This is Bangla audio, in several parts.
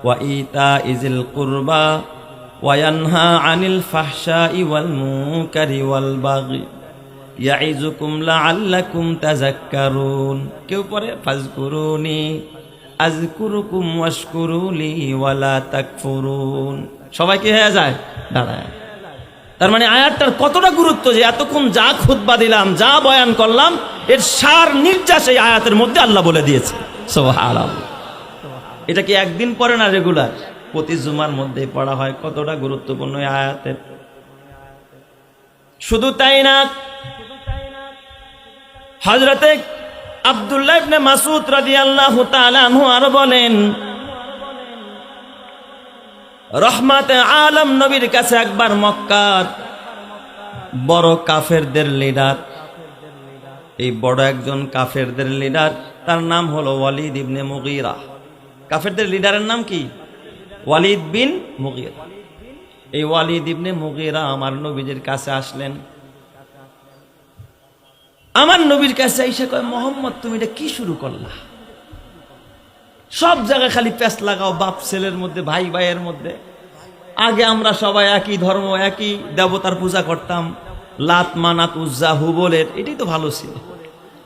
ওয়া ইতাইজিল কুরবা ওয়া ইয়ানহা আনিল ফাহশাই ওয়াল মুনকারি ওয়াল বাগি ইয়াইযুকুম লাআল্লাকুম তাযাক্কারুন। কেউ পরে ফাজকুরুনি আযকুরুকুম ওয়াশকুরুলি ওয়ালা তাকফুরুন। সবাই কি হয়ে যায়? দাঁড়ায়। তার মানে আয়াতটার কতটা গুরুত্ব যে এতক্ষণ যা খুতবা দিলাম, যা বয়ান করলাম, এর সার নির্যাস এই আয়াতের মধ্যে আল্লাহ বলে দিয়েছে। সুবহানাল্লাহ। এটা কি একদিন পড়ে না, রেগুলার প্রতি জুমার মধ্যে পড়া হয়। কতটা গুরুত্বপূর্ণ এই আয়াতের। শুধু তাই না, হযরতে আব্দুল্লাহ ইবনে মাসউদ রাদিয়াল্লাহু তাআলা আনহু আরো বলেন, রহমাতে আলম নবীর কাছে একবার মক্কার বড় কাফেরদের লিডার, এই বড় একজন কাফেরদের লিডার, তার নাম হলো ওয়ালিদ ইবনে মুগীরা। কাফেরদের লিডারের নাম কি? ওয়ালিদ বিন মুগীরা। এই ওয়ালিদ ইবনে মুগীরা আমার নবীর কাছে আসলেন। আমার নবীর কাছে এসে কয়, মোহাম্মদ তুমি এটা কি শুরু করলা? সব জায়গায় খালি প্যাচ লাগাও বাপ ছেলের মধ্যে, ভাই ভাইয়ের মধ্যে। আগে আমরা সবাই একই ধর্ম, একই দেবতার পূজা করতাম, লাত মানাত উজ্জা হুবলের, এটাই তো ভালো ছিল।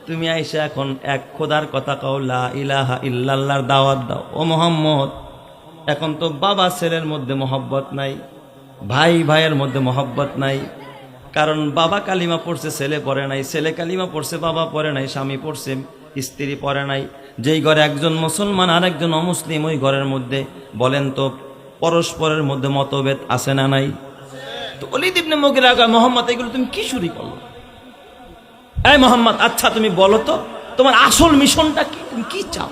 তুমি আইসা এখন এক খোদার কথা কও, লা ইলাহা ইল্লাল্লাহর দাওয়াত দাও। ও মোহাম্মদ, এখন তো বাবা ছেলের মধ্যে মহব্বত নাই, ভাই ভাইয়ের মধ্যে মহব্বত নাই। কারণ বাবা কালিমা পড়ছে, ছেলে পড়ে নাই, ছেলে কালিমা পড়ছে, বাবা পড়ে নাই, স্বামী পড়ছে, স্ত্রী পড়ে নাই। যেই ঘরে একজন মুসলমান আর একজন অমুসলিম, ওই ঘরের মধ্যে বলেন তো পরস্পরের মধ্যে মতভেদ আছে না নাই? তো ওয়ালিদ ইবনে মুগীরা কয়, মোহাম্মদ এগুলো তুমি কি শুরু করলো? এই মোহাম্মদ, আচ্ছা তুমি বলো তো তোমার আসল মিশনটা কি, তুমি কি চাও?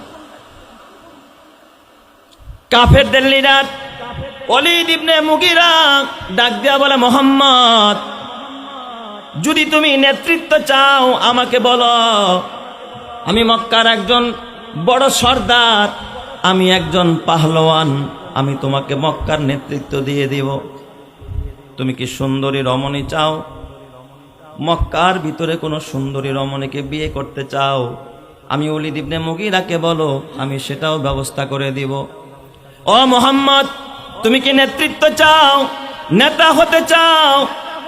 কাফেরদের লিডার ওয়ালিদ ইবনে মুগীরা ডাক দিয়া বলে, মোহাম্মদ যদি তুমি নেতৃত্ব চাও আমাকে বলো। আমি মক্কার একজন বড় সর্দার, আমি একজন পাহলওয়ান, আমি তোমাকে মক্কার নেতৃত্ব দিয়ে দিব। তুমি কি সুন্দরী রমণী চাও? মক্কার ভিতরে কোনো সুন্দরী রমণীকে বিয়ে করতে চাও? আমি ওয়ালিদ ইবনে মুগীরাকে বলো, আমি সেটাও ব্যবস্থা করে দিব। ও মোহাম্মদ, তুমি কি নেতৃত্ব চাও, নেতা হতে চাও,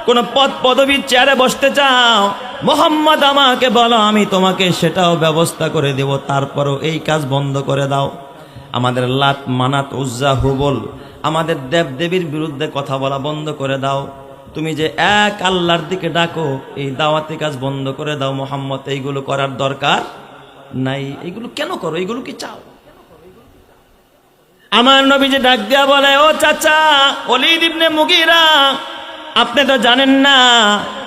কোন পদ পদবীর চেয়ারে বসতে চাও? মোহাম্মদ আমাকে বলো, আমি তোমাকে সেটাও ব্যবস্থা করে দেব। তারপরও এই কাজ বন্ধ করে দাও। আমাদের লাত মানাত উজ্জা হুবল, আমাদের দেব দেবীর বিরুদ্ধে কথা বলা বন্ধ করে দাও। তুমি যে এক আল্লাহর দিকে ডাকো, এই দাওয়াতি কাজ বন্ধ করে দাও। মোহাম্মদ এইগুলো করার দরকার নাই। এইগুলো কেন করো? এইগুলো কি চাও? আমার নবী যে ডাক দিয়া বলে, ও চাচা ওয়ালিদ ইবনে মুগীরা, আপনি তো জানেন না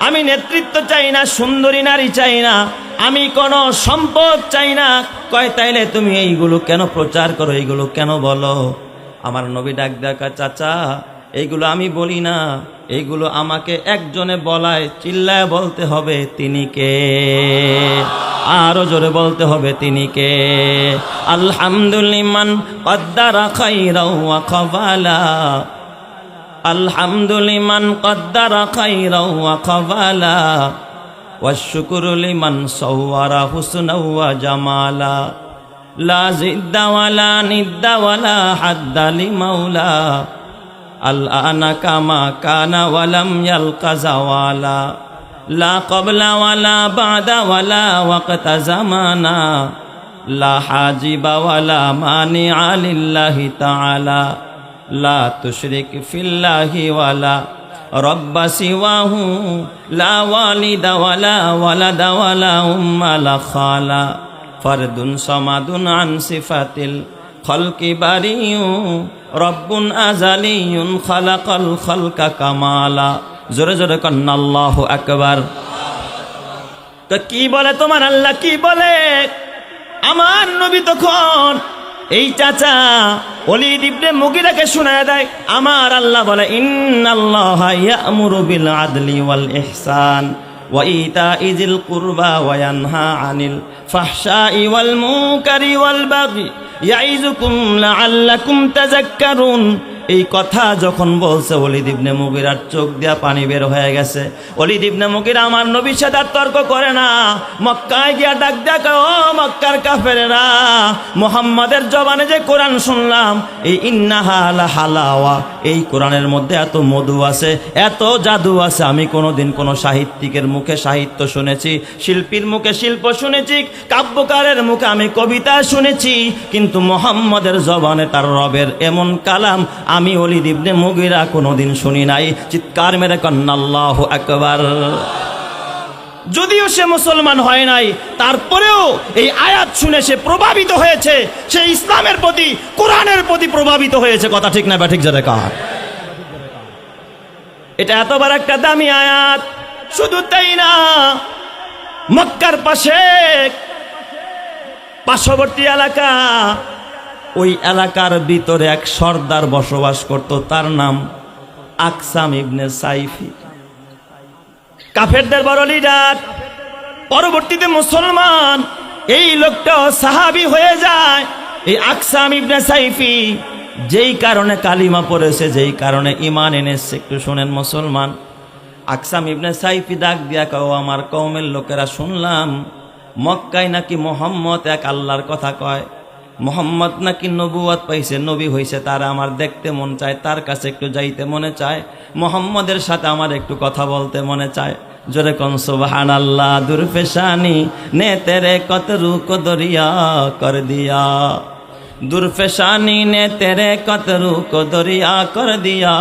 আমি নেতৃত্ব চাই না, সুন্দরী নারী চাই না, আমি কোনো সম্পদ চাই না। কয় তাইলে তুমি এইগুলো কেন প্রচার করো, এইগুলো কেন বলো? আমার নবী ডাক দেখা, চাচা এইগুলো আমি বলি না, এইগুলো আমাকে একজনে বলায়, চিল্লায় বলতে হবে তিনি কে? আরো জোরে বলতে হবে তিনি কে? আলহামদুলিমান কদ্দারা খাইরাও ওয়া কবালা, আলহামদুলিমান কদ্দারা খাইরাও ওয়া কবালা, ওয়াশকুরু লিমান সাওয়ারা হুসনাও ওয়া জামালা, লা জিদ্দা ওয়ালা নিদ্দা ওয়ালা হাদ্দা লিমাওলা, আল আনা কামা কানা ওয়ালাম ইয়ালকা জাওয়ালা, লা ক্বাবলা ওয়ালা বা'দা ওয়ালা ওয়াক্তা জামানা, লা হাজিবা ওয়ালা মানিআ লিল্লাহি তাআলা, লা তুশরিক ফিল্লাহি ওয়ালা রব্বা সিওয়াহু, লা ওয়ালিদা ওয়ালা ওয়ালাদা ওয়ালা উম্মা লা খালা, ফারদুন সামাদুন আন সিফাতিল খালকি বারিয়ু, রব্বুন আজালিয়ুন খালাকাল খালকা কামালা। জোরে জোরে কন্না আল্লাহু আকবার। তো কি বলে তোমার আল্লাহ, কি বলে? আমার নবী তখন এই চাচা ওয়ালিদ ইবনে মুগীরাকে শোনায় দেয়, আমার আল্লাহ বলে, ইন্নাল্লাহা ইয়া'মুরু বিল আদলি ওয়াল ইহসান ওয়া ইতাইজিল কুরবা ওয়া ইয়ানহা আনিল ফাহশাই ওয়াল মুনকারি ওয়াল বাগি ইয়াইযুকুম লাআল্লাকুম তাযাক্কারুন। এই কথা যখন বলছে ওলীদ ইবনে মুগীরার চোখ দিয়া পানি বের হয়ে গেছে। ওলীদ ইবনে মুগীরা আমার নবীর সাথে আর তর্ক করে না, মক্কায় গিয়া ডাক দেয়, ও মক্কার কাফেরেরা, মুহাম্মাদের জবানে যে কোরআন শুনলাম, এই ইন্নাহা লাহালাওয়া, এই কোরআনের মধ্যে এত মধু আছে, এত জাদু আছে, আমি কোনোদিন কোনো সাহিত্যিকের মুখে সাহিত্য শুনেছি, শিল্পীর মুখে শিল্প শুনেছি, কাব্যকারের মুখে আমি কবিতা শুনেছি, কিন্তু মুহাম্মাদের জবানে তার রবের এমন কালাম আমি ওলীদ ইবনে মুগীরা কোনোদিন শুনি নাই। চিৎকার মেরে কন্না আল্লাহু আকবার। যদিও সে মুসলমান হয় নাই, তারপরেও এই আয়াত শুনে সে প্রভাবিত হয়েছে, সে ইসলামের প্রতি, কোরআনের প্রতি প্রভাবিত হয়েছে। কথা ঠিক না বা ঠিক যাবে কার? এটা এতবার একটা দামি আয়াত। শুধু তাই না, মক্কার পাশে পার্শ্ববর্তী এলাকা, ওই এলাকার ভিতরে এক সর্দার বসবাস করত, তার নাম আকসাম ইবনে সাইফি, কাফেরদের বড় লিডার। পরবর্তীতে মুসলমান এই লোকটা সাহাবী হয়ে যায়। এই আকসাম ইবনে সাইফি যেই কারণে কালিমা পড়েছে, যেই কারণে ঈমান এনেছে, একটু শুনেন মুসলমান। আকসাম ইবনে সাইফি ডাক দিয়া কও, আমার কওমের লোকেরা শুনলাম মক্কায় নাকি মুহাম্মদ এক আল্লাহর কথা কয়, মুহাম্মদ নাকি নবুয়ত পাইছে, নবী হইছে, তার আমার দেখতে মন চায়, তার কাছে একটু যাইতে মনে চায়, মুহাম্মদের সাথে আমার একটু কথা বলতে মনে চায়। জোরে কোন সুবহানাল্লাহ। দুরফেশানি নে তেরে কতরু কো দরিয়া কর দিয়া, দুরফেশানি নে তেরে কতরু কো দরিয়া কর দিয়া,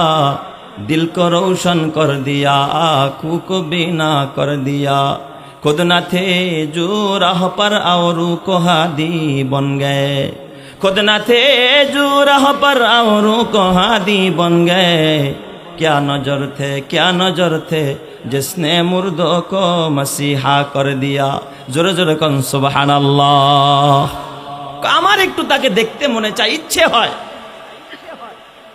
दिल को रोशन कर दिया, आँखों को बीना कर दिया, खुद न थे जो राह पर और को हादी बन गए, खुद न थे जो राह पर और को हादी बन गए, क्या नजर थे जिसने मुर्दों को मसीहा कर दिया। जोरे जोरे कौन सुबहानाल्लाह। আমার একটু তাকে দেখতে মনে চায়, ইচ্ছে হয়।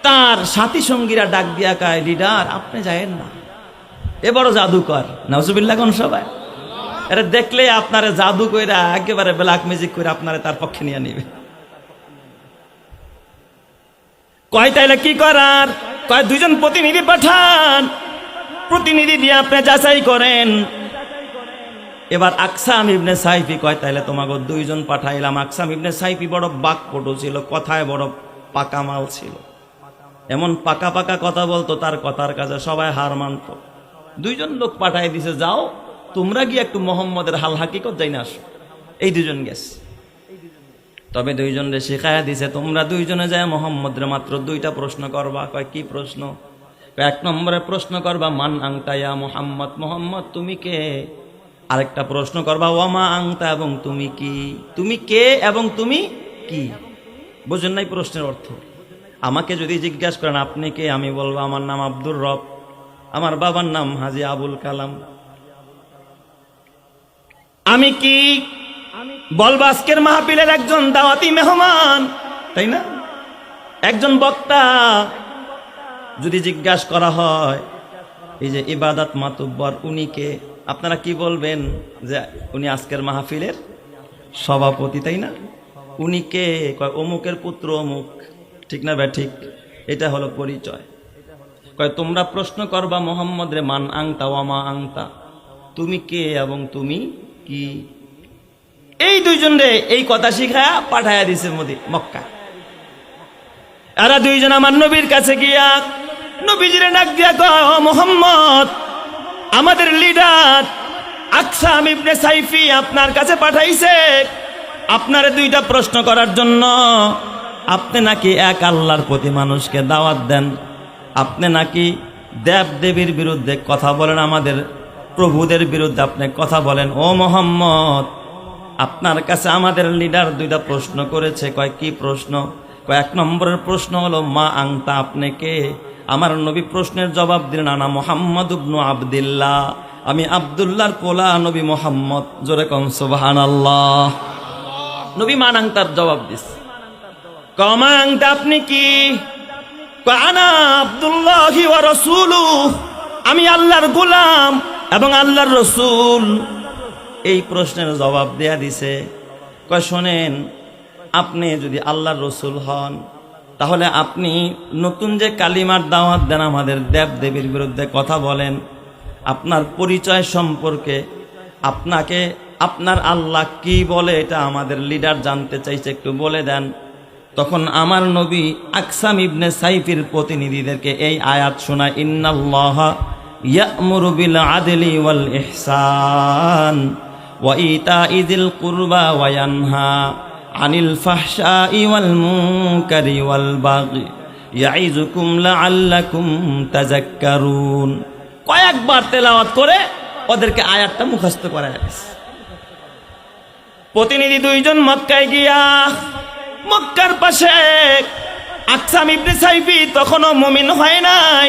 তার সাথী সঙ্গীরা ডাক দিয়া কয়, লিডার আপনি যায়েন না, এ বড় জাদুকর, নাউজুবিল্লাহ কোন সবাই, এরা দেখলে আপনারে জাদু কইরা একেবারে ব্ল্যাক ম্যাজিক করে আপনারে তার পক্ষে নিয়ে নিবে। কয় তাইলে কি করার? কয় দুইজন প্রতিনিধি পাঠান, প্রতিনিধি দিয়ে আপনি যাচাই করেন। এবার আকসাম ইবনে সাইফি কয়, তাইলে তোমাকে দুইজন পাঠাইলাম। আকসাম ইবনে সাইফি বড় বাকপটু ছিল, কথায় বড় পাকা মাল ছিল, এমন পাকা পাকা কথা বলতো, তার কথার কাছে সবাই হার মানত। দুইজন লোক পাঠাই দিছে, যাও তোমরা গিয়ে একটু মোহাম্মদের হাল হাকিকত যাই না আসো। এই দুজন গেছে, তবে দুইজনে শিখাইয়া দিছে, তোমরা দুইজনে যায় মোহাম্মদের মাত্র দুইটা প্রশ্ন করবা। কয় কি প্রশ্ন? এক নম্বরে প্রশ্ন করবা মান আংতা ইয়া মুহাম্মদ, মুহাম্মদ তুমি কে? আরেকটা প্রশ্ন করবা ওয়ামা আংতা, এবং তুমি কি? তুমি কে এবং তুমি কি? বুঝেন নাই প্রশ্নের অর্থ? আমাকে যদি জিজ্ঞাসা করেন আপনি কে, আমি বলবো আমার নাম আব্দুর রব, আমার বাবার নাম হাজী আবুল কালাম। আমি কি বলবো? আজকের মাহফিলের একজন দাওয়াতি মেহমান, তাই না, একজন বক্তা। যদি জিজ্ঞাসা করা হয় এই যে ইবাদত মাতুব্বর উনি কে, আপনারা কি বলবেন? যে উনি আজকের মাহফিলের সভাপতি, তাই না। উনি কে? কয় অমুকের পুত্র অমুক, ঠিক না ভাই? ঠিক, এটা হলো পরিচয়। কয় তোমরা প্রশ্ন করবা মোহাম্মদ রে মান আংতা ওয়ামা আংতা, তুমি কে এবং তুমি কি? এই দুইজন রে এই কথা শিখায়া পাঠাইয়া দিছে মক্কা। এরা দুইজন আমার নবীর কাছে গিয়া নবীজিরে ডাক দিয়া কয়, মোহাম্মদ আমাদের লিডার আকসাম ইবনে সাইফি আপনার কাছে পাঠাইছে আপনারে দুইটা প্রশ্ন করার জন্য। আপনি নাকি এক আল্লাহর প্রতি মানুষকে দাওয়াত দেন, আপনি নাকি দেব দেবীর বিরুদ্ধে কথা বলেন, আমাদের প্রভুদের বিরুদ্ধে আপনি কথা বলেন। ও মোহাম্মদ, আপনার কাছে আমাদের লিডার দুইটা প্রশ্ন করেছে। কয় কি প্রশ্ন? কয় এক নম্বরের প্রশ্ন হলো মা আংতা, আপনি কে? আমার নবী প্রশ্নের জবাব দিলেন আনা মুহাম্মদ ইবনু আবদুল্লাহ, আমি আব্দুল্লাহর পোলা নবী মুহাম্মদ। জোরে কোন সুবহানাল্লাহ। নবী মান আংতার জবাব দিছে। কমা আংতা আপনি কি? কয় আনা আব্দুল্লাহি ওয়া রাসূলুহু, আমি আল্লাহর গোলাম এবং আল্লাহর রসুল। এই প্রশ্নের জবাব দেয়া দিছে। কয় শোনেন, আপনি যদি আল্লাহর রসুল হন তাহলে আপনি নতুন যে কালিমার দাওয়াত দেন, আমাদের দেব দেবীর বিরুদ্ধে কথা বলেন, আপনার পরিচয় সম্পর্কে আপনাকে আপনার আল্লাহ কি বলে এটা আমাদের লিডার জানতে চাইছে, একটু বলে দেন। তখন আমার নবী আকসাম ইবনে সাইফির প্রতিনিধিদেরকে এই আয়াত শোনায়, ইন্নাল্লাহা ইয়া'মুরু বিল আদলি ওয়াল ইহসান ওয়া ইতা'i যিল কুরবা ওয়া ইয়ানহা আনিল ফাহশাই ওয়াল মুনকারি ওয়াল বাগি ইয়াইযুকুম লাআল্লাকুম তাযাক্কারুন। কয়েকবার তেলাওয়াত করে ওদেরকে আয়াতটা মুখস্থ করা গেছে। প্রতিনিধি দুইজন মক্কায় গিয়া, মক্কার পাশে আকসাম ইবনে সাইফি তখনও মুমিন হয় নাই,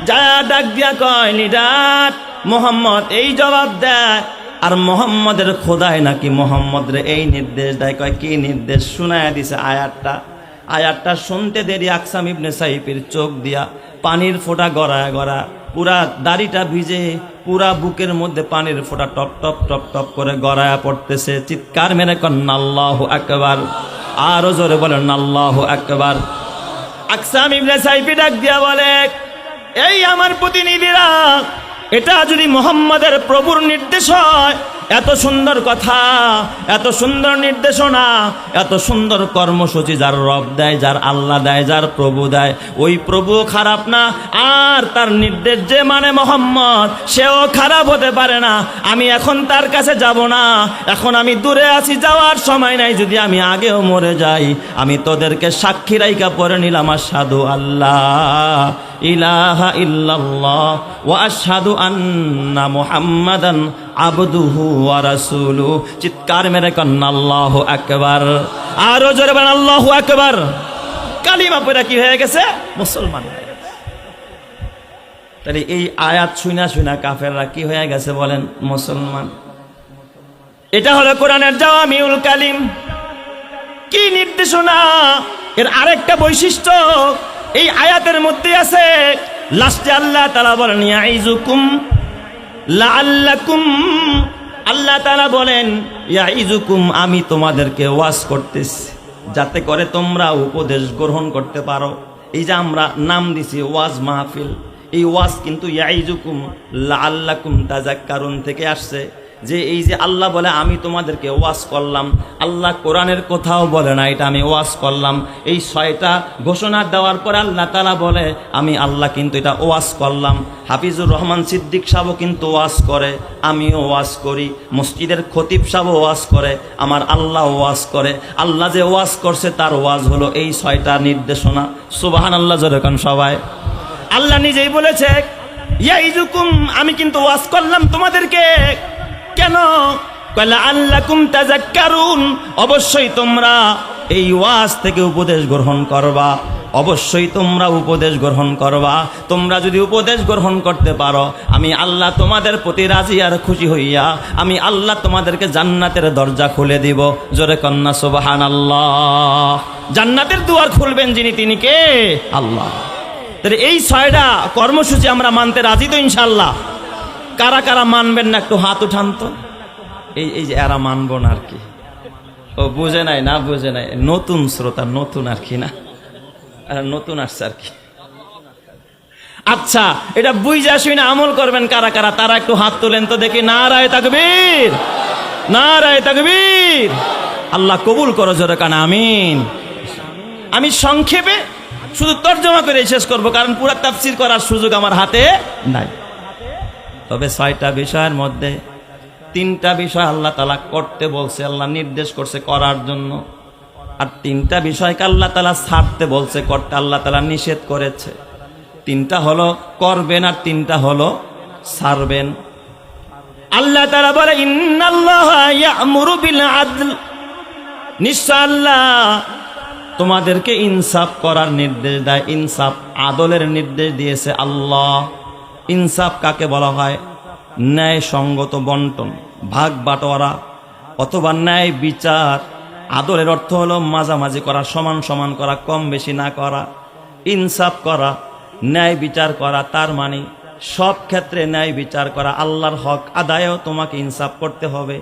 যা ডাক দিয়া কয়, লিডার মোহাম্মদ এই জবাব দেয়, আর মোহাম্মদের খোদায় নাকি মোহাম্মদরে এই নির্দেশ দেয়। কয় কি নির্দেশ? শোনায়া দিছে আয়াতটা শুনতে দেরি আকসাম ইবনে সাইফির চোখ দিয়া পানির ফোঁটা গড়ায় গড়া, পুরা দাড়িটা ভিজে, পুরা বুকের মধ্যে পানির ফোঁটা টপ টপ টপ টপ করে গড়ায়া পড়তেছে। চিৎকার মেরে কন্ন আল্লাহু আকবার, আরো জোরে বলেন আল্লাহু আকবার। আকসাম ইবনে সাইফি ডাক দিয়া বলে, এই আমার প্রতিনিধিরা, এটা যদি মোহাম্মদের প্রভুর নির্দেশ হয়, এত সুন্দর কথা, এত সুন্দর নির্দেশনা, এত সুন্দর কর্মসূচি যার রব দেয়, যার আল্লাহ দেয়, যার প্রভু দেয়, ওই প্রভু খারাপ না, আর তার নির্দেশ যে মানে মোহাম্মদ, সেও খারাপ হতে পারে না। আমি এখন তার কাছে যাব না, এখন আমি দূরে আছি, যাওয়ার সময় নাই। যদি আমি আগেও মরে যাই, আমি তোদেরকে সাক্ষী রাইকা পড়ে নিলাম, আশহাদু আল্লাহ ইলাহা ইল্লাল্লাহ ওয়া আশহাদু আন্না মুহাম্মাদান আবদুহু ওয়া রাসূলুহু। চিৎকার মেরে কন্না আল্লাহু আকবার, আরো জোরে বলেন আল্লাহু আকবার। কালিমা পড়া কি হয়ে গেছে? মুসলমান হয়ে গেছে। তাহলে এই আয়াত শুনা শুনা কাফেররা কি হয়ে গেছে বলেন? মুসলমান। এটা হলো কোরআনের জাওয়ামিউল কালিম। কি নির্দেশনা! এর আরেকটা বৈশিষ্ট্য এই আয়াতের মধ্যে আছে। লাস্টে আল্লাহ তাআলা বলেন, ইয়াইযুকুম লাআল্লাকুম, আল্লাহ তাআলা বলেন ইয়াইযুকুম, আমি তোমাদেরকে ওয়াজ করতেছি যাতে করে তোমরা উপদেশ গ্রহণ করতে পারো। এই যে আমরা নাম দিছি ওয়াজ মাহফিল, এই ওয়াজ কিন্তু ইয়াইযুকুম লাআল্লাকুম তাযাক্কারুন থেকে আসছে। যে এই যে আল্লাহ বলে আমি তোমাদেরকে ওয়াজ করলাম, আল্লাহ কোরআনের কোথাও বলে না এটা আমি ওয়াজ করলাম। এই 6টা ঘোষণা দেওয়ার পর আল্লাহ তাআলা বলে আমি আল্লাহ কিন্তু এটা ওয়াজ করলাম। হাফিজুর রহমান সিদ্দিক সাহেবও কিন্তু ওয়াজ করে, আমিও ওয়াজ করি, মসজিদের খতিব সাহেবও ওয়াজ করে, আমার আল্লাহ ওয়াজ করে। আল্লাহ যে ওয়াজ করছে তার ওয়াজ হলো এই 6টা নির্দেশনা। সুবহানাল্লাহ জোরে কোন সবাই। আল্লাহ নিজেই বলেছে ইয়াইযুকুম, আমি কিন্তু ওয়াজ করলাম তোমাদেরকে। কেন? কয়লা আল্লাকুম তাযাক্কারুন, অবশ্যই তোমরা এই ওয়াজ থেকে উপদেশ গ্রহণ করবা, অবশ্যই তোমরা উপদেশ গ্রহণ করবা। তোমরা যদি উপদেশ গ্রহণ করতে পারো, আমি আল্লাহ তোমাদের প্রতি রাজি আর খুশি হইয়া আমি আল্লাহ তোমাদেরকে জান্নাতের দরজা খুলে দিব। জোরে কন্না সুবহানাল্লাহ। জান্নাতের দুয়ার খুলবেন যিনি, তিনি কে? আল্লাহ। তাহলে এই 6টা কর্মসূচি আমরা মানতে রাজি তো ইনশাআল্লাহ? কারা কারা মানবেন না একটু হাত উঠান তো। এই যে এরা মানবো না আর কি, ও বুঝে নাই, না বুঝে নাই, নতুন শ্রোতা, নতুন আর কি, না নতুন আসছে আর কি। আচ্ছা, এটা বুঝে শুনে আমল করবেন কারা কারা, তারা একটু হাত তোলেন তো দেখি। নারায়ে তাকবীর, নারায়ে তাকবীর। আল্লাহ কবুল করো জোরে কান আমিন। আমি সংক্ষেপে শুধু তর্জমা করে শেষ করব, কারণ পুরো তাফসীর করার সুযোগ আমার হাতে নাই। তবে 6টা বিষয়ের মধ্যে 3টা বিষয় আল্লাহ তাআলা করতে বলছে, আল্লাহ নির্দেশ করছে করার জন্য, আর 3টা বিষয়কে আল্লাহ তাআলা ছাড়তে বলছে, করতে আল্লাহ তাআলা নিষেধ করেছে। 3টা হলো করবেন আর 3টা হলো ছাড়বেন। আল্লাহ তাআলা বলে ইন্নাল্লাহা ইয়া'মুরু বিল আদল, নিশ্চয় আল্লাহ তোমাদেরকে ইনসাফ করার নির্দেশ দেয়, ইনসাফ আদলের নির্দেশ দিয়েছে আল্লাহ। ইনসাফ কাকে বলা হয়? ন্যায় সঙ্গত বন্টন, ভাগ বাটোয়ারা অথবা ন্যায় বিচার। আদলের অর্থ হলো মাঝামাঝি করা, সমান সমান করা, কম বেশি না করা। ইনসাফ করা, ন্যায় বিচার করা, তার মানে সব ক্ষেত্রে ন্যায় বিচার করা। আল্লাহর হক আদায়েও তোমাকে ইনসাফ করতে হবে,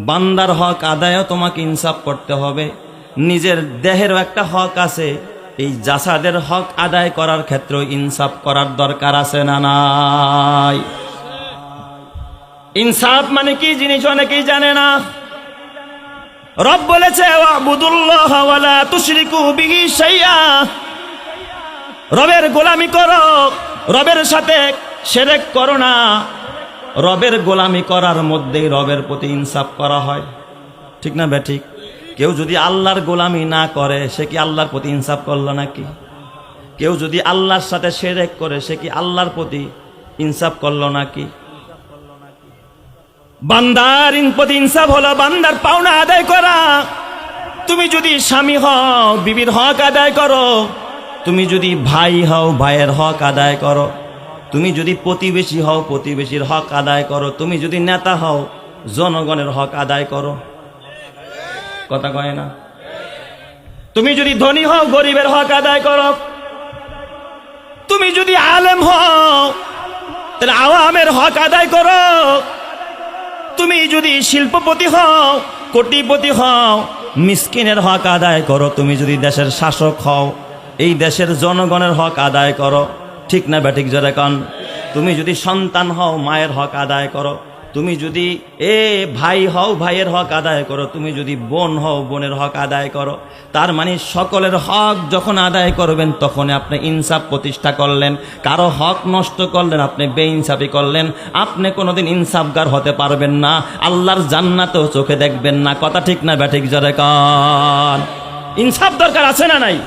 বান্দার হক আদায়েও তোমাকে ইনসাফ করতে হবে। নিজের দেহেরও একটা হক আছে, এই জাসাদের হক আদায় করার ক্ষেত্রে ইনসাফ করার দরকার আছে না নাই? ইনসাফ মানে কি জিনিস অনেকেই জানে না। রব বলেছে ওয়াবুদুল্লাহ ওয়ালা তুশরিকু বিহি শাইআ, রবের গোলামি করো, রবের সাথে শিরক করো না। রবের গোলামি করার মধ্যেই রবের প্রতি ইনসাফ করা হয়, ঠিক না বেঠিক? কেউ যদি আল্লাহর গোলামি না করে সে কি আল্লাহর প্রতি ইনসাফ করলো নাকি? কেউ যদি আল্লাহর সাথে শিরক করে সে কি আল্লাহর প্রতি ইনসাফ করলো নাকি? বান্দার প্রতি ইনসাফ হলো বান্দার পাওনা আদায় করা। তুমি যদি স্বামী হও বিবির হক আদায় করো, তুমি যদি ভাই হও ভাইয়ের হক আদায় করো, তুমি যদি প্রতিবেশী হও প্রতিবেশীর হক আদায় করো, তুমি যদি নেতা হও জনগণের হক আদায় করো। কথা কয় না? তুমি যদি ধনী হও গরিবের হক আদায় করো, তুমি যদি আলেম হও তাহলে আওয়ামের হক আদায় করো, তুমি যদি শিল্পপতি হও কোটিপতি হও মিসকিনের হক আদায় করো, তুমি যদি দেশের শাসক হও এই দেশের জনগণের হক আদায় করো। ঠিক না বেঠিক জোরে কন? তুমি যদি সন্তান হও মায়ের হক আদায় করো, তুমি যদি ভাই হও ভাইয়ের হক আদায় করো, তুমি যদি বোন হও বোনের হক আদায় করো। তার মানে সকলের হক যখন আদায় করবেন তখন আপনি ইনসাফ প্রতিষ্ঠা করলেন। কারো হক নষ্ট করলেন আপনি বেইনসাফি করলেন। আপনি কোনোদিন ইনসাফগার হতে পারবেন না, আল্লাহর জান্নাতেও চোখে দেখবেন না। কথা ঠিক না বেঠিক জোরে কন? ইনসাফ দরকার আছে না নাই?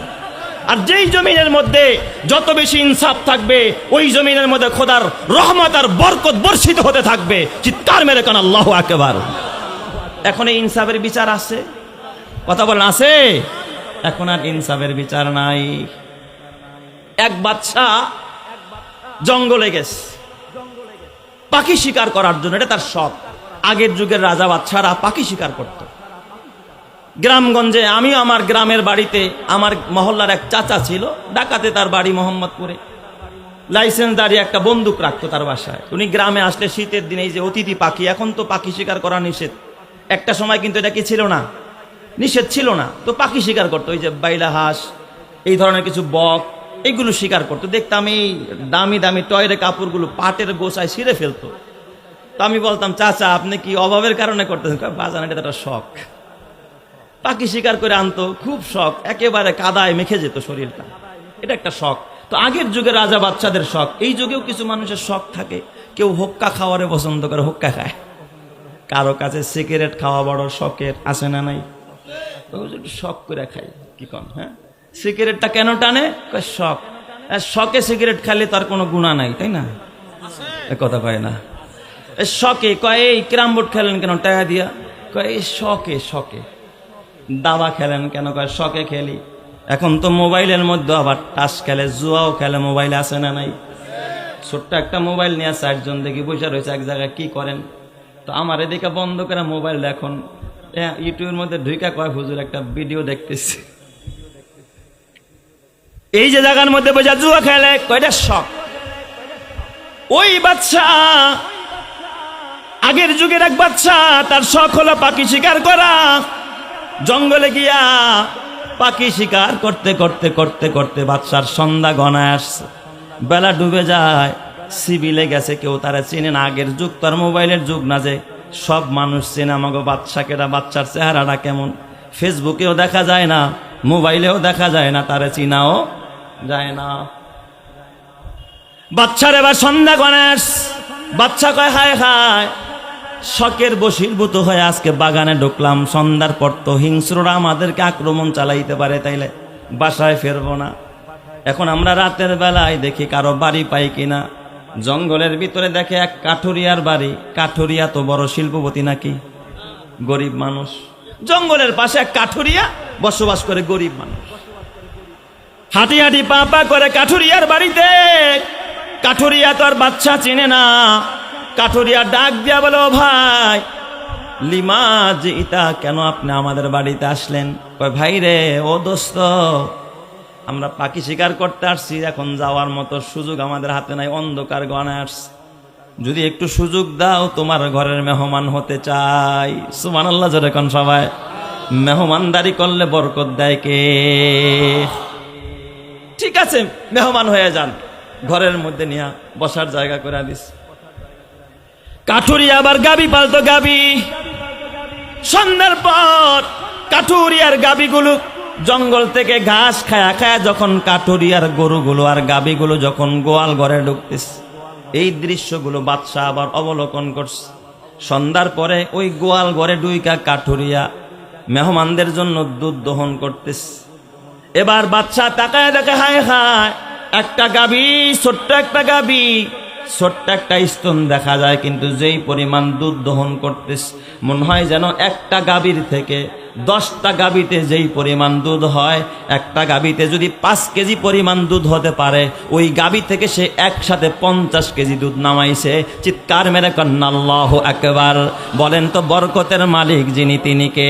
আর যেই জমিনের মধ্যে যত বেশি ইনসাফ থাকবে ওই জমিনের মধ্যে খোদার রহমত আর বরকত বর্ষিত হতে থাকবে। চিৎকার মেরে কান আল্লাহু আকবার। এখন এই ইনসাফের বিচার আছে? কথা বলেন আছে? এখন আর ইনসাফের বিচার নাই। এক বাদশা জঙ্গলে গেছে পাখি শিকার করার জন্য, এটা তার শখ। আগের যুগের রাজা বাদশারা পাখি শিকার করত। গ্রামগঞ্জে, আমিও আমার গ্রামের বাড়িতে আমার মহল্লার এক চাচা ছিল, ঢাকাতে তার বাড়ি মোহাম্মদপুরে, লাইসেন্সদারি একটা বন্দুক রাখতো তার বাসায়। উনি গ্রামে আসলে শীতের দিনে এই যে অতিথি পাখি, এখন তো পাখি শিকার করা নিষেধ, একটা সময় কিন্তু এটা কি ছিল না, নিষেধ ছিল না, তো পাখি শিকার করতো। ওই যে বাইলা হাঁস এই ধরনের কিছু বক এইগুলো শিকার করতো। দেখতাম এই দামি দামি টয়রে কাপড়গুলো পাটের গোছায় ছিঁড়ে ফেলতো। তো আমি বলতাম, চাচা আপনি কি অভাবের কারণে করতেছেন? বাজান এটা একটা শখ। পাখি শিকার করে আনতো, খুব শখ, একেবারে কাদায় মেখে যেত শরীরটা, এটা একটা শখ। তো আগের যুগে রাজা বাচ্চাদের শখ, এই যুগেও কিছু মানুষের শখ থাকে। কেউ হুক্কা খাওয়ারে পছন্দ করে, হুক্কা খায়। কারো কাছে সিগারেট খাওয়া বড় শখের, আছে না নাই? শখ করে খাই, কি কন? হ্যাঁ, সিগারেটটা কেন টানে? শখ। শখে সিগারেট খাইলে তার কোনো গুণা নাই, তাই না? কথা কয় না। শখে কয় এই ক্যারাম বোর্ড খেলেন কেন টাকা দিয়া? কয় এই শখে। শখে। দাবা খেলেন কেন? কয় শখে খেলি। এখন তো মোবাইলের মধ্যে আবার টাস খেলে, জুয়াও খেলে, মোবাইলে আছে না নাই? ছোট্ট একটা মোবাইল নিয়ে 4 জন দেখি বসে রয়েছে এক জায়গায়, কি করেন? তো আমার এদিকে বন্ধ করে মোবাইল, এখন ইউটিউবের মধ্যে ঢুকা কয় হুজুর একটা ভিডিও দেখতেছি, এই যে জায়গার মধ্যে বসে জুয়া খেলে, কয়টা শখ। ওই বাচ্চা, আগের যুগের এক বাচ্চা, তার শখ হলো পাখি শিকার করা। জঙ্গলে গিয়া পাখি শিকার করতে করতে করতে করতে বাচ্চার সন্ধ্যা গনায় আসছে, বেলা ডুবে যায়, সিভিলে গেছে, কেউ তারা চেনে না। আগের যুগ তার মোবাইলের যুগ না যে সব মানুষ চেনে আমাকে বাচ্চাকেরা, বাচ্চার চেহারাটা কেমন ফেসবুকেও দেখা যায় না, মোবাইলেও দেখা যায় না, তারা চিনাও যায় না। বাচ্চার এবার সন্ধ্যা গণেশ, বাচ্চা কয় হায় হায়, শখের বশীভূত হয়ে আজকে বাগানে ঢুকলাম, সন্ধ্যার পর তো হিংস্ররা আমাদেরকে আক্রমণ চালাইতে পারে, তাইলে বাসায় ফেরবো না। এখন আমরা রাতের বেলায় দেখি কারো বাড়ি পাই কিনা, জঙ্গলের ভিতরে দেখে এক কাঠুরিয়ার বাড়ি। কাঠুরিয়া তো বড় শিল্পপতি নাকি? গরিব মানুষ। জঙ্গলের পাশে এক কাঠুরিয়া বসবাস করে, গরিব মানুষ। হাঁটি হাঁটি পা পা করে কাঠুরিয়ার বাড়িতে। কাঠুরিয়া তো আর বাচ্চা চেনে না। কাঠুরিয়া ডাক দিয়া বলে, ও ভাই, লিমা যে ইতা, কেন আপনি আমাদের বাড়িতে আসলেন? কয় ভাই রে, ও দোস্ত, আমরা পাখি শিকার করতে আসছি, এখন যাওয়ার মতো সুযোগ আমাদের হাতে নাই, অন্ধকার গণায় আসছে, যদি একটু সুযোগ দাও তোমার ঘরের মেহমান হতে চাই। সুবহানাল্লাহ জোরে কোন সবাই। মেহমানদারি করলে বরকত দেয় কে? ঠিক আছে মেহমান হয়ে যান, ঘরের মধ্যে নিয়ে বসার জায়গা করে দিস। কাঠুরিয়া আবার গাবি পালতো, গাবি। সন্ধ্যার পর কাঠুরিয়ার গাবিগুলো জঙ্গল থেকে ঘাস খায়া খায়া যখন কাঠুরিয়ার গরুগুলো আর গাবিগুলো যখন গোয়াল ঘরে ঢুকতেছে, এই দৃশ্যগুলো বাদশা আবার অবলোকন করছে। সন্ধ্যার পরে ওই গোয়াল ঘরে ডুইকা কাঠুরিয়া মেহমানদের জন্য দুধ দহন করতেছে। এবার বাদশা তাকায় দেখে, হায় হায়, একটা গাবি, ছোট্ট একটা গাবি, ছোট্ট একটা স্তন দেখা যায়, কিন্তু যেই পরিমাণ দুধ দহন করতেছে মনে হয় যেন একটা গাবির থেকে 10টা গাবিতে যেই পরিমাণ দুধ হয়, একটা গাবিতে যদি 5 কেজি পরিমাণ দুধ হতে পারে, ওই গাবি থেকে সে একসাথে 50 কেজি দুধ নামাইছে। চিৎকার মেরে কন্যা আল্লাহু আকবার। বলেন তো বরকতের মালিক যিনি, তিনি কে?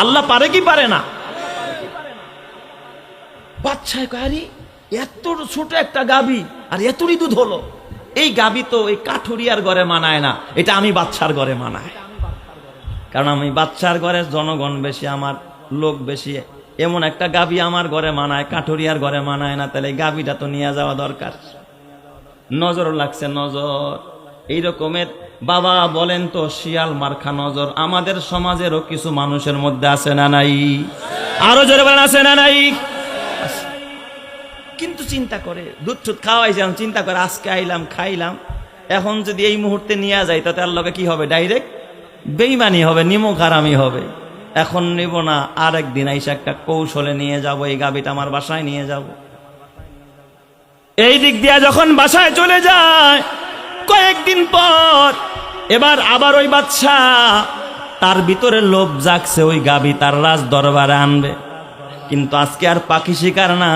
আল্লাহ পারে কি পারে না? বাদশা কয়, এত ছোট একটা গাবি আর এতই দুধ হলো, এই গাবি তো এই কাঠুরিয়ার ঘরে মানায় না, এটা আমি বাদশার ঘরে মানায়। কারণ আমি বাদশার ঘরে জনগণ বেশি, আমার লোক বেশি, এমন একটা গাবি আমার ঘরে মানায়, কাঠুরিয়ার ঘরে মানায় না, তাহলে গাবিটা তো নিয়ে যাওয়া দরকার। নজর লাগছে, নজর। এই রকমের বাবা বলেন তো শিয়াল মার্খা নজর আমাদের সমাজেরও কিছু মানুষের মধ্যে আছে না নাই? আরো জোরে বলেন, আছে না নাই? কিন্তু চিন্তা করে, দুধ টুধ খাওয়াই যেমন চিন্তা করে, আজকে আইলাম খাইলাম, এখন যদি এই মুহূর্তে নিয়ে যাই তাতে আল্লাহকে কি হবে? ডাইরেক্ট বেঈমানি হবে, নিমুখারামি হবে। এখন নিব না, আর একদিন আইসা একটা কৌশলে নিয়ে যাব, এই গাবিটা আমার বাসায় নিয়ে যাব। এই দিক দিয়া যখন বাসায় চলে যায়, কয়েকদিন পর এবার আবার ওই বাদশা, তার ভিতরে লোভ জাগছে, ওই গাবি তার রাজ দরবারে আনবে। কিন্তু আজকে আর পাখি শিকার না,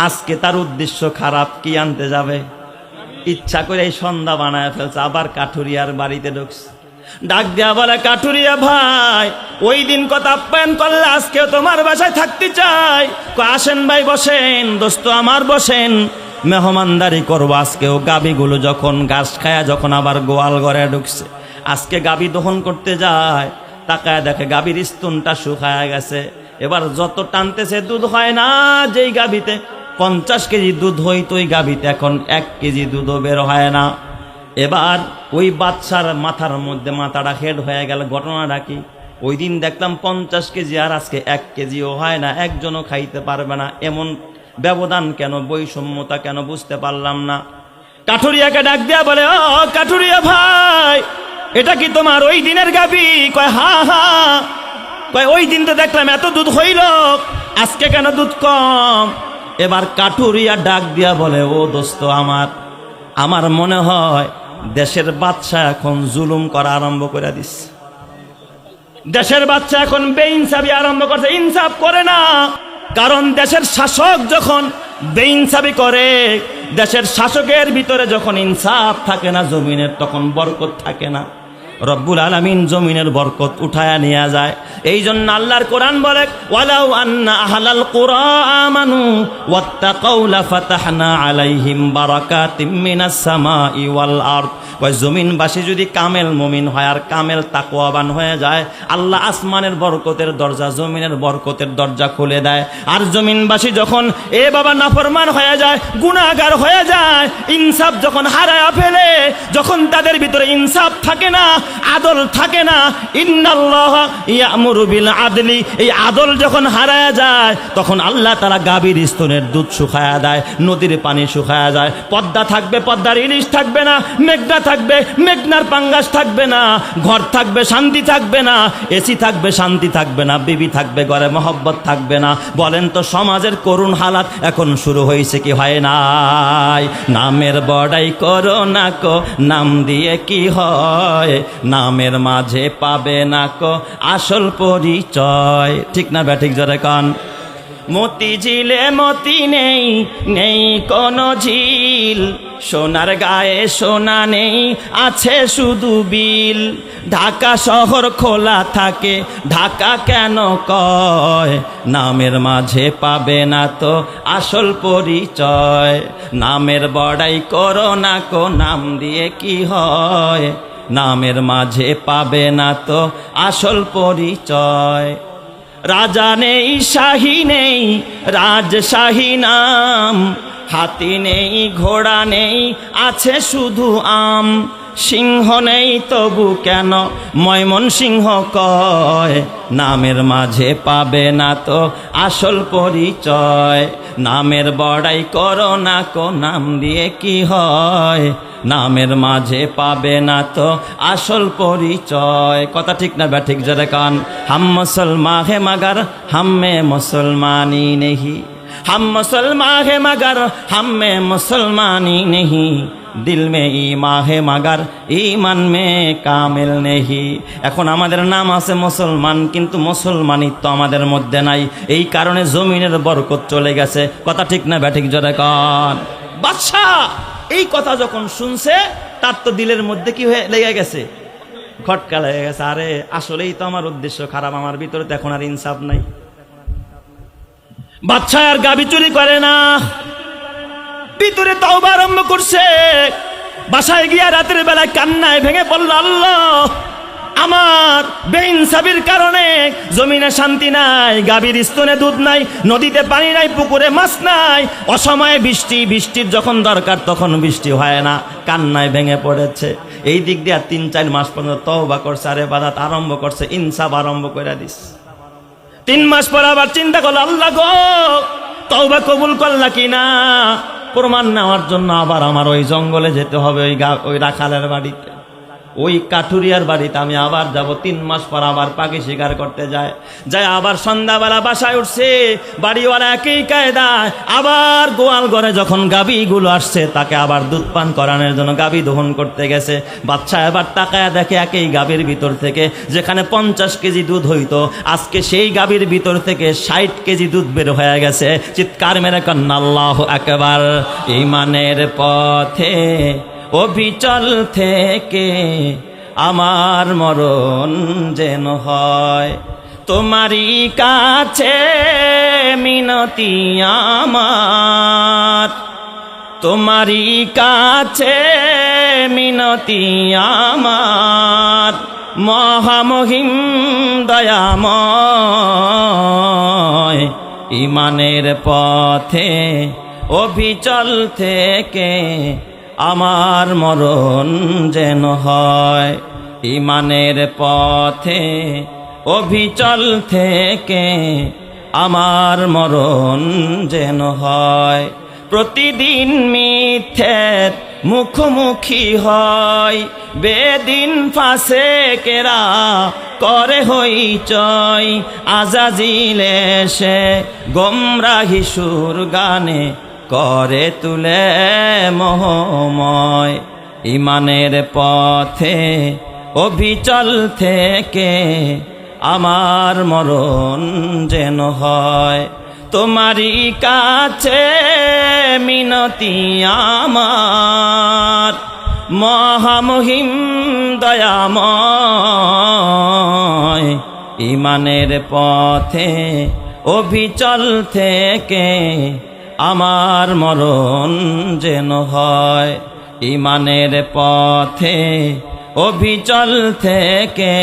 আজকে তার উদ্দেশ্য খারাপ। কি আনতে যাবে? ইচ্ছা করে এই সন্ধ্যা বানায় ফেলছে। আবার কাঠুরিয়ার বাড়িতে ঢুকছে, ডাক দেয়া বলে, কাঠুরিয়া ভাই, ওই দিন কথা আপ্যায়ন করলে আজকেও তোমার বাসায় থাকতে চাই। আসেন ভাই, বসেন, দোস্ত আমার বসেন, মেহমানদারি করবো। আজকেও গাবিগুলো যখন ঘাস খায়া যখন আবার গোয়াল ঘরে ঢুকছে, আজকে গাবি দহন করতে যায়, তাকায় দেখে গাবির স্তনটা শুকায়া গেছে। এবার যত টানতেছে দুধ হয় না। যেই গাবিতে 50 কেজি দুধ হইতো, ওই গাবিতে এখন 1 কেজি দুধও বের হয় না। এবার ওই বাদশার মাথার মধ্যে মাথাটা হেড হয়ে গেল। ঘটনাটা কি? ওই দিন দেখলাম 50 কেজি, আর আজকে 1 কেজিও হয় না, একজনও খাইতে পারবে না। এমন ব্যবধান কেন? বৈষম্যতা কেন? বুঝতে পারলাম না। কাঠুরিয়াকে ডাক দেয়া বলে, ও কাঠুরিয়া ভাই, এটা কি তোমার ওই দিনের গাবি? কয়, হা হা। কয়, ওই দিন তো দেখলাম এত দুধ হইল, আজকে কেন দুধ কম? এবার কাঠুরিয়া ডাক দিয়া বলে, ও দোস্ত আমার মনে হয় দেশের বাদশা এখন জুলুম করা আরম্ভ করে দিচ্ছে। দেশের বাদশা এখন বেইনসাফি আরম্ভ করছে। ইনসাফ করে না, কারণ দেশের শাসক যখন বেইনসাফি করে, দেশের শাসকের ভিতরে যখন ইনসাফ থাকে না জমিনের, তখন বরকত থাকে না। রব্বুল আলামিন জমিনের বরকত উঠায়া নিয়ে যায়। এই জন্য আল্লাহর কোরআন বলে, ওয়ালাউ আন্না আহলাল কুরা আমানু ওয়াত্তাকাউ লাফাতাহনা আলাইহিম বারাকাতিম মিনাস সামাই ওয়াল আরদ। কয়, জমিনবাসী যদি কামেল মুমিন হয় আর কামেল তাকওয়াবান হয়ে যায়, আল্লাহ আসমানের বরকতের দরজা, জমিনের বরকতের দরজা খুলে দেয়। আর জমিনবাসী যখন বাবা নাফরমান হয়ে যায়, গুনাহগার হয়ে যায়, ইনসাফ যখন হারায়া ফেলে, যখন তাদের ভিতরে ইনসাফ থাকে না, আদল থাকে না, ইন্নাল্লাহ ইয়ামুরু বিল আদলি, এই আদল যখন হারায়া যায়, তখন আল্লাহ তাআলা গাভীর স্তনের দুধ শুকায়া দেয়, নদীর পানি শুকায়া যায়। পদ্মা থাকবে, পদ্মার ইলিশ থাকবে না, মেঘনা থাকবে, মেঘনার পাঙ্গাস থাকবে না, ঘর থাকবে, শান্তি থাকবে না, এসি থাকবে, শান্তি থাকবে না, বিবি থাকবে, ঘরে মহব্বত থাকবে না। বলেন তো সমাজের করুণ হালাত এখন শুরু হয়েছে কি হয় নাই? নামের বড়াই করো না কো, নাম দিয়ে কি হয়? নামের মাঝে পাবে না কো আসল পরিচয়। ঠিক না ব্যাঠিক জোরে কান? মতি ঝিলে মতি নেই, নেই কোনো ঝিল, সোনার গায়ে সোনা নেই, আছে শুধু বিল। ঢাকা শহর খোলা থাকে, ঢাকা কেন কয়? নামের মাঝে পাবে না তো আসল পরিচয়। নামের বড়াই করো না কো, নাম দিয়ে কি হয়? নামের মাঝে পাবে না তো আসল পরিচয়। রাজা নেই শাহী নেই রাজশাহী নাম, হাতি নেই ঘোড়া নেই আছে শুধু আম, সিংহ নেই তবু কেন ময়মনসিংহ কয়, নামের মাঝে পাবে না তো আসল পরিচয়, নামের বড়াই করো না কো নাম দিয়ে কি হয়, নামের মাঝে পাবে না তো আসল পরিচয়। কথা ঠিক না ব্যাঠিক যারা কান, হাম মুসলমান হে মগর হামে মুসলমানি নেহি, हम मुसलमान है मगर हम में मुसलमानी नहीं, दिल में ईमान है मगर ईमान में कामिल नहीं। এখন আমাদের নাম আছে মুসলমান, কিন্তু মুসলমানিত্ব আমাদের মধ্যে নাই, এই কারণে জমিনের বরকত চলে গেছে। কথা ঠিক না ব্যাঠিক জোরে কান। বাদশাহ এই কথা যখন শুনছে তার তো দিলের মধ্যে কি হয়ে লেগে গেছে, খটকা লেগে গেছে, আরে আসলেই তো আমার উদ্দেশ্য খারাপ, আমার ভিতরে তো এখন আর ইনসাফ নাই। বাদশাহ আর গাবি চুরি করে না, ভিতরে তওবা আরম্ভ করছে। বাসায় গিয়া রাতের বেলায় কান্নায় ভেঙে পড়ল, আল্লাহ আমার বেইনসাফির কারণে জমিনে শান্তি নাই, গাভীর স্তনে দুধ নাই, নদীতে পানি নাই, পুকুরে মাছ নাই, অসময়ে বৃষ্টি, বৃষ্টির যখন দরকার তখন বৃষ্টি হয় না, কান্নায় ভেঙে পড়েছে। এই দিক দিয়ে 3-4 মাস পর্যন্ত তওবা করছে, আর ইবাদত আরম্ভ করছে, ইনসাফ আরম্ভ করে দিস। 3 মাস পর আবার চিন্তা করলো, আল্লাহ গো তওবা কবুল করলা কিনা, প্রমাণ নেওয়ার জন্য আবার আমার ওই জঙ্গলে যেতে হবে, ওই রাখালের বাড়িতে, ওই কাঠুরিয়ার বাড়িতে আমি আবার যাব। 3 মাস পর আবার পাখি শিকার করতে যায়, আবার সন্ধ্যাবেলা বাসায় উঠছে, বাড়িওয়ালা একই কায়দায় আবার গোয়াল ঘরে যখন গাভীগুলো আসছে তাকে আবার দুধ পান করানোর জন্য গাভী দহন করতে গেছে। বাচ্চা এবার তাকায় দেখে একই গাভীর ভিতর থেকে যেখানে 50 কেজি দুধ হইতো, আজকে সেই গাভীর ভিতর থেকে 60 কেজি দুধ বের হয়ে গেছে। চিৎকার মেরে কন্না আল্লাহু আকবার। ঈমানের পথে অবিচল থেকে আমার মরণ যেন হয়, তোমারই কাছে মিনতি আমার, তোমারই কাছে মিনতি আমার, মহামহিম দয়াময়। ঈমানের পথে অবিচল থেকে আমার মরণ যেন হয়, ঈমানের পথে অবিচল থেকে আমার মরণ যেন হয়। প্রতিদিন মিথ্যের মুখোমুখি হয়, বেদিন ফাসেকেরা করে হইচই, আজাজিল এসে গোমরাহি সুর গানে করে তুলে মোহময়। ঈমানের পথে অবিচল থেকে আমার মরণ যেন হয়, তোমারই কাছে মিনতি আমার, মহামহিম দয়াময়। ঈমানের পথে অবিচল থেকে আমার মরণ যেন হয়, ঈমানের পথে অবিচল থেকে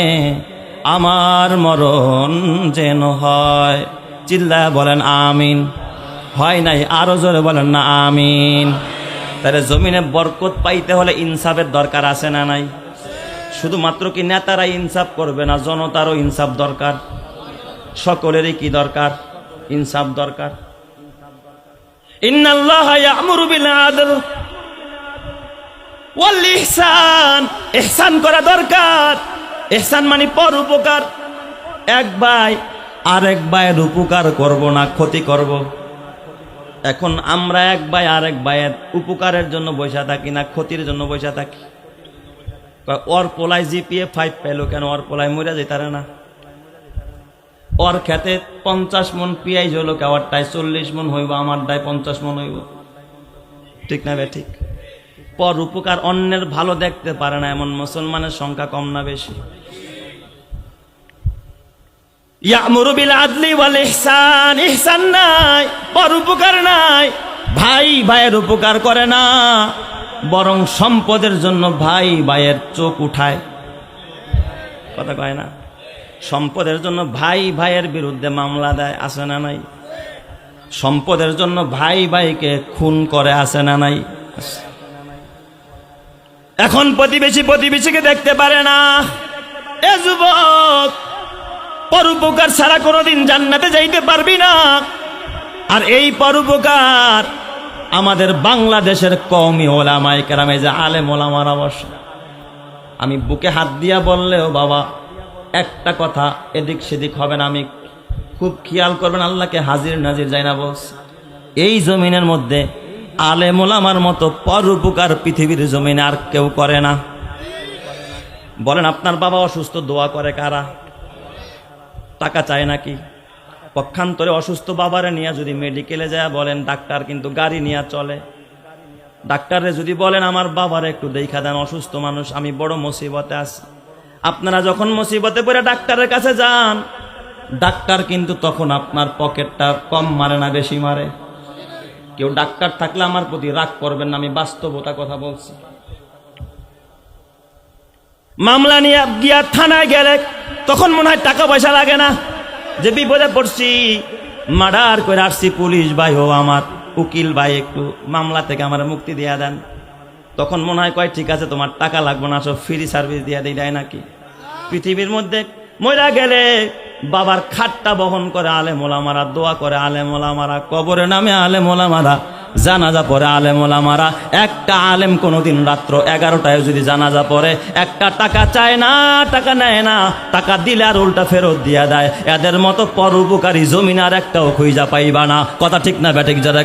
আমার মরণ যেন হয়। চিল্লায় বলেন আমিন। হয় নাই, আরো জোরে বলেন না আমিন। তাহলে জমিনে বরকত পাইতে হলে ইনসাফের দরকার আছে না নাই? শুধুমাত্র কি নেতারাই ইনসাফ করবে না, জনতারও ইনসাফ দরকার, সকলেরই কি দরকার? ইনসাফ দরকার। ইন্নাল্লাহা ইয়া'মুরু বিল আদল ওয়াল ইহসান, ইহসান করা দরকার। ইহসান মানে পর উপকার। এক ভাই আরেক ভাইয়ের উপকার করব না ক্ষতি করব। এখন আমরা এক ভাই আরেক ভাইয়ের উপকারের জন্য বসে থাকি না ক্ষতির জন্য বসে থাকি। ওর পোলায় জিপিএ 5 পেলো কেন? ওর পোলায় মরে যেতারে না? ওর খেতে 50 মন পিয়াইজ হলো, কেওয়ারটায় 40 মন হইব, আমারটায় 50 মন হইব। ঠিক না বে ঠিক? পর উপকার, অন্যের ভালো দেখতে পারে না এমন মুসলমানের সংখ্যা কম না বেশি? ইয়া'মুরু বিল আদলি ওয়াল ইহসান, ইহসান নাই, পর উপকার নাই। ভাই ভাইয়ের উপকার করে না, বরং সম্পদের জন্য ভাই ভাইয়ের চোখ উঠায়। কথা কয় না? সম্পদের জন্য ভাই ভাইয়ের বিরুদ্ধে মামলা দেয়, আছে না নাই? সম্পদের জন্য ভাই ভাইকে খুন করে, আছে না নাই? এখন প্রতিবেশী প্রতিবেশীকে দেখতে পারে না। এ যুবক, পরোপকার ছাড়া কোনোদিন জান্নাতে যাইতে পারবি না। আর এই পরোপকার আমাদের বাংলাদেশের কওমি ওলামায়ে কেরাম, এই যে আলেম ওলামারা বসে, আমি বুকে হাত দিয়া বললেও বাবা একটা কথা এদিক সেদিক হবে না, আমি খুব খেয়াল করবেন, আল্লাহকে হাজির নাজির যাই না বলছি। এই জমিনের মধ্যে আলেম ওলামার মতো পরোপকার পৃথিবীর জমিনে আর কেউ করে না। বলেন, আপনার বাবা অসুস্থ, দোয়া করে কারা? টাকা চায় নাকি? পক্ষান্তরে অসুস্থ বাবারে নিয়ে যদি মেডিকেলে যায় বলেন, ডাক্তার কিন্তু গাড়ি নিয়ে চলে। ডাক্তারে যদি বলেন আমার বাবারে একটু দেখা দেন, অসুস্থ মানুষ, আমি বড় মুসিবতে আছি, আপনারা যখন মুসিবতে পড়ে ডাক্তারের কাছে যান, ডাক্তার কিন্তু তখন আপনার পকেটটা কম মারে না, বেশি মারে? কেউ ডাক্তার থাকলে আমার প্রতি রাগ করবেন না, আমি বাস্তবতা কথা বলছি। মামলা নিয়ে গিয়া থানায় গেলে তখন মনে হয় টাকা পয়সা লাগে না, যে বিপদে পড়ছি, মার্ডার করে আসছি, পুলিশ ভাই ও আমার উকিল ভাই একটু মামলা থেকে আমার মুক্তি দিয়া দেন, তখন মনে হয় কয় ঠিক আছে তোমার টাকা লাগবে না, সব ফ্রি সার্ভিস দিয়া দেয় নাকি? পৃথিবীর মধ্যে মরা গেলে বাবার খাটটা বহন করে আলেম ওলামারা, দোয়া করে আলেম ওলামারা, কবরে নামে আলেম ওলামারা, জানাজা পড়ে আলেম ওলামারা। একটা আলেম কোনোদিন রাত্র 11টায় যদি জানাজা পড়ে, একটা টাকা চায় না, টাকা নেয় না, টাকা দিলে আর উল্টা ফেরত দিয়া দেয়। এদের মতো পরোপকারী জমিন আর একটাও খুঁজা পাইবা না। কথা ঠিক না ব্যাঠিক? যারা